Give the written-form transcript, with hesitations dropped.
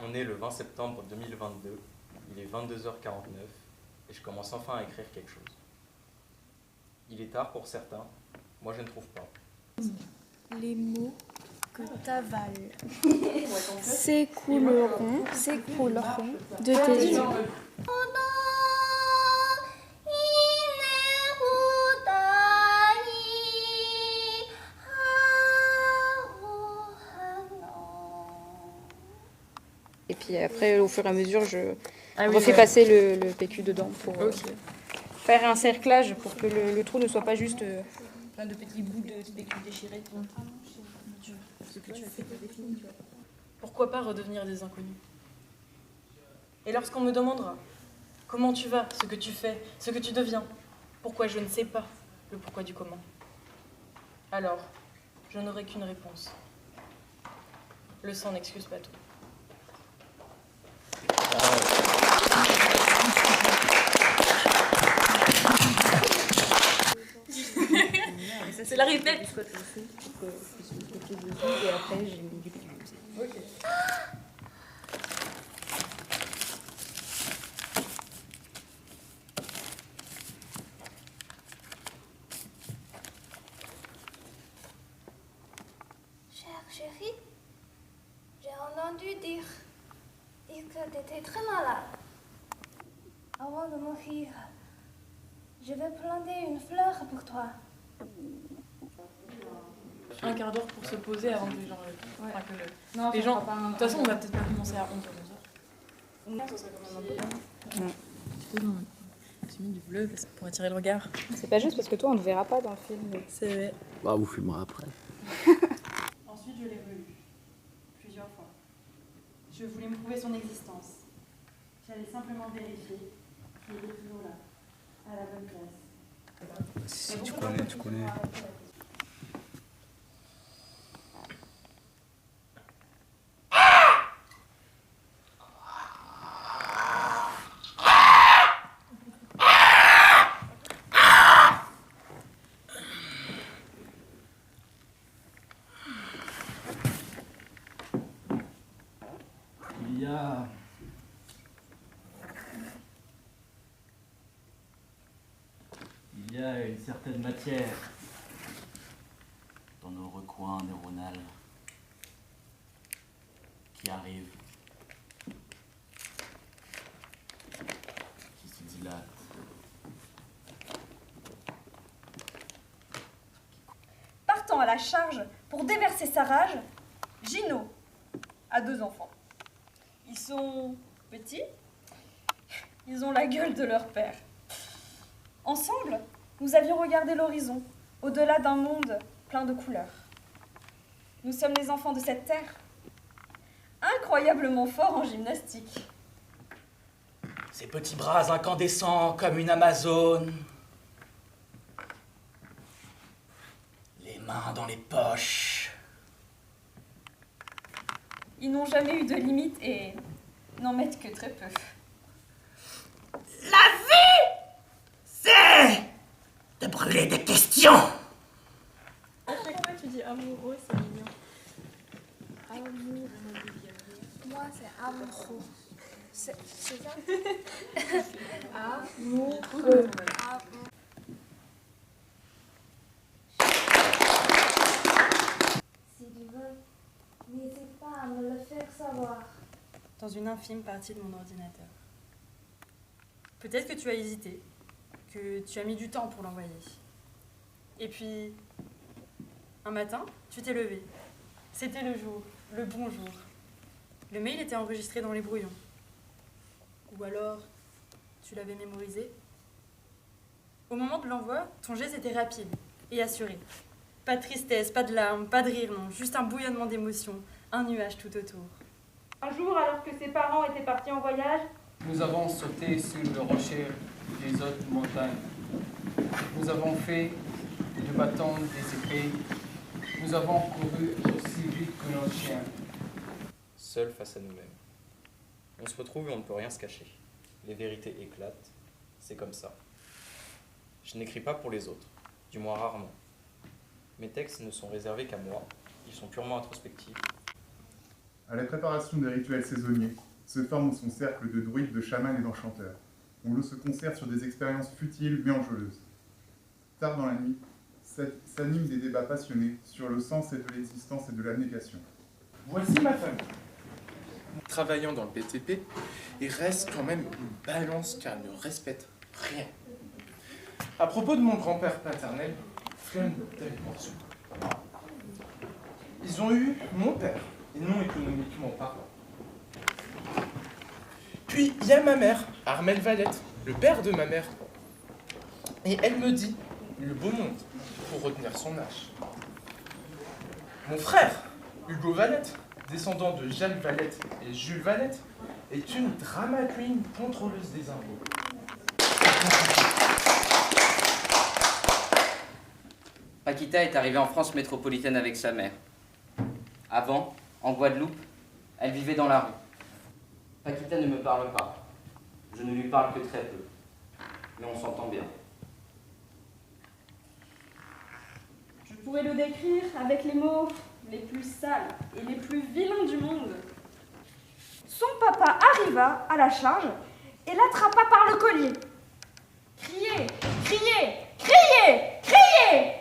On est le 20 septembre 2022, il est 22h49 et je commence enfin à écrire quelque chose. Il est tard pour certains, moi je ne trouve pas. Les mots que t'avales s'écouleront de tes yeux. Et puis après, au fur et à mesure, je refais passer le PQ dedans pour faire un cerclage pour que le trou ne soit pas juste plein de petits bouts de PQ déchirés. Ce que tu as fait, tu as défini, tu vois. Pourquoi pas redevenir des inconnus? Et lorsqu'on me demandera comment tu vas, ce que tu fais, ce que tu deviens, pourquoi je ne sais pas le pourquoi du comment, alors je n'aurai qu'une réponse. Le sang n'excuse pas tout. C'est la répète. Et après, j'ai mis du PQ. Ok. Chère chérie, j'ai entendu dire que tu étais très malade. Avant de mourir, je vais planter une fleur pour toi. Un quart d'heure pour se poser avant que les gens... Enfin, que Non, les gens... De toute façon, on va peut-être pas commencer à 11h. Ça serait quand même un peu long. J'ai mis du bleu pour attirer le regard. C'est pas juste parce que toi, on ne te verra pas dans le film. C'est vrai. Bah, vous filmerez après. Ensuite, je l'ai relu, plusieurs fois. Je voulais me prouver son existence. J'allais simplement vérifier qu'il est toujours là, à la bonne place. Si tu connais, tu connais. Il y a une certaine matière dans nos recoins neuronaux qui arrive, qui se dilate. Partant à la charge pour déverser sa rage, Gino a 2 enfants. Ils sont petits, ils ont la gueule de leur père. Ensemble, nous avions regardé l'horizon, au-delà d'un monde plein de couleurs. Nous sommes les enfants de cette terre, incroyablement forts en gymnastique. Ces petits bras incandescents comme une Amazone. Les mains dans les poches. Ils n'ont jamais eu de limite et n'en mettent que très peu. La vie, c'est de brûler des questions. À chaque fois, tu dis amoureux, c'est mignon. Amour. Moi, c'est amoureux. C'est ça? Amoureux. Si tu veux, n'hésite pas à me le faire savoir. Dans une infime partie de mon ordinateur. Peut-être que tu as hésité, que tu as mis du temps pour l'envoyer. Et puis, un matin, tu t'es levé. C'était le jour, le bon jour. Le mail était enregistré dans les brouillons. Ou alors, tu l'avais mémorisé. Au moment de l'envoi, ton geste était rapide et assuré. Pas de tristesse, pas de larmes, pas de rire, non. Juste un bouillonnement d'émotions, un nuage tout autour. Un jour, alors que ses parents étaient partis en voyage, Nous avons sauté sur le rocher des hautes montagnes. Nous avons fait du bâton des épées. Nous avons couru aussi vite que nos chiens. Seuls face à nous-mêmes. On se retrouve et on ne peut rien se cacher. Les vérités éclatent, c'est comme ça. Je n'écris pas pour les autres, du moins rarement. Mes textes ne sont réservés qu'à moi, ils sont purement introspectifs. À la préparation des rituels saisonniers, se forme son cercle de druides, de chamans et d'enchanteurs. On se concerte sur des expériences futiles mais enjôleuses. Tard dans la nuit, s'animent des débats passionnés sur le sens et de l'existence et de l'abnégation. Voici ma famille. Travaillant dans le BTP, il reste quand même une balance car elle ne respecte rien. À propos de mon grand-père paternel, flemme telle mention. Ils ont eu mon père, et non économiquement parlant. Puis il y a ma mère, Armelle Valette, le père de ma mère. Et elle me dit le beau monde pour retenir son âge. Mon frère, Hugo Valette, descendant de Jeanne Valette et Jules Valette, est une drama queen contrôleuse des impôts. Paquita est arrivée en France métropolitaine avec sa mère. Avant, en Guadeloupe, elle vivait dans la rue. Paquita ne me parle pas. Je ne lui parle que très peu. Mais on s'entend bien. Je pourrais le décrire avec les mots les plus sales et les plus vilains du monde. Son papa arriva à la charge et l'attrapa par le collier. Criez, criez, criez, criez!